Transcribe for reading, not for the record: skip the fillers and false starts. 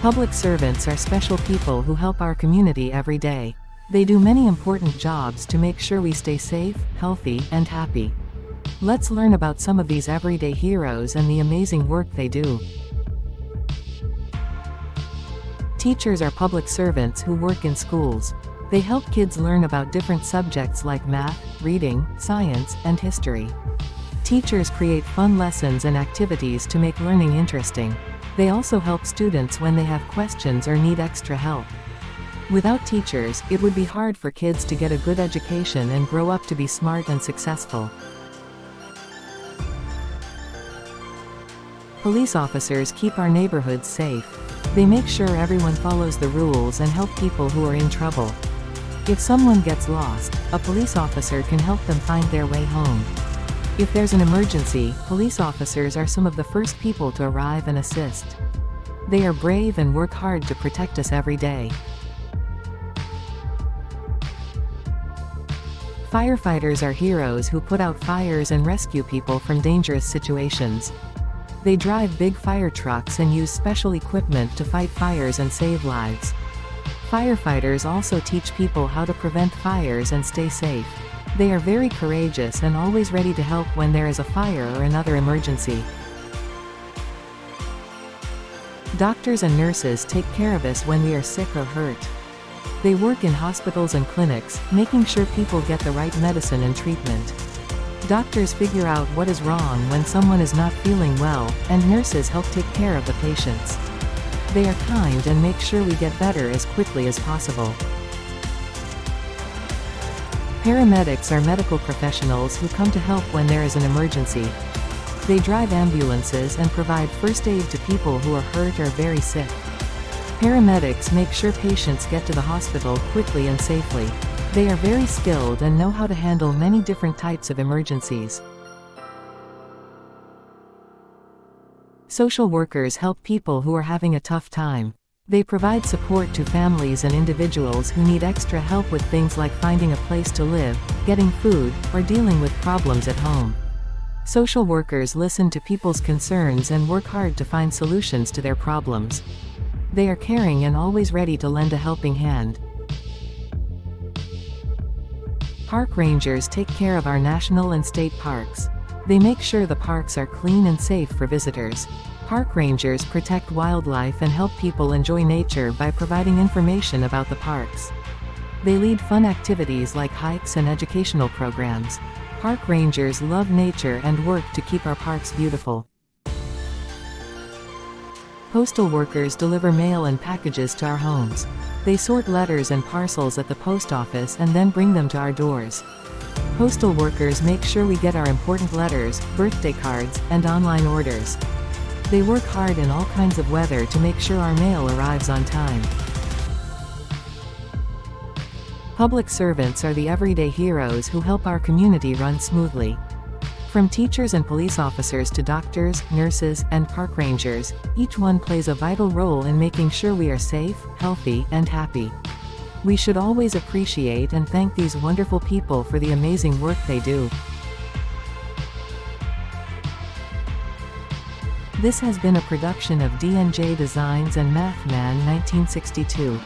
Public servants are special people who help our community every day. They do many important jobs to make sure we stay safe, healthy, and happy. Let's learn about some of these everyday heroes and the amazing work they do. Teachers are public servants who work in schools. They help kids learn about different subjects like math, reading, science, and history. Teachers create fun lessons and activities to make learning interesting. They also help students when they have questions or need extra help. Without teachers, it would be hard for kids to get a good education and grow up to be smart and successful. Police officers keep our neighborhoods safe. They make sure everyone follows the rules and help people who are in trouble. If someone gets lost, a police officer can help them find their way home. If there's an emergency, police officers are some of the first people to arrive and assist. They are brave and work hard to protect us every day. Firefighters are heroes who put out fires and rescue people from dangerous situations. They drive big fire trucks and use special equipment to fight fires and save lives. Firefighters also teach people how to prevent fires and stay safe. They are very courageous and always ready to help when there is a fire or another emergency. Doctors and nurses take care of us when we are sick or hurt. They work in hospitals and clinics, making sure people get the right medicine and treatment. Doctors figure out what is wrong when someone is not feeling well, and nurses help take care of the patients. They are kind and make sure we get better as quickly as possible. Paramedics are medical professionals who come to help when there is an emergency. They drive ambulances and provide first aid to people who are hurt or very sick. Paramedics make sure patients get to the hospital quickly and safely. They are very skilled and know how to handle many different types of emergencies. Social workers help people who are having a tough time. They provide support to families and individuals who need extra help with things like finding a place to live, getting food, or dealing with problems at home. Social workers listen to people's concerns and work hard to find solutions to their problems. They are caring and always ready to lend a helping hand. Park rangers take care of our national and state parks. They make sure the parks are clean and safe for visitors. Park rangers protect wildlife and help people enjoy nature by providing information about the parks. They lead fun activities like hikes and educational programs. Park rangers love nature and work to keep our parks beautiful. Postal workers deliver mail and packages to our homes. They sort letters and parcels at the post office and then bring them to our doors. Postal workers make sure we get our important letters, birthday cards, and online orders. They work hard in all kinds of weather to make sure our mail arrives on time. Public servants are the everyday heroes who help our community run smoothly. From teachers and police officers to doctors, nurses, and park rangers, each one plays a vital role in making sure we are safe, healthy, and happy. We should always appreciate and thank these wonderful people for the amazing work they do. This has been a production of D&J Designs and Mathman 1962.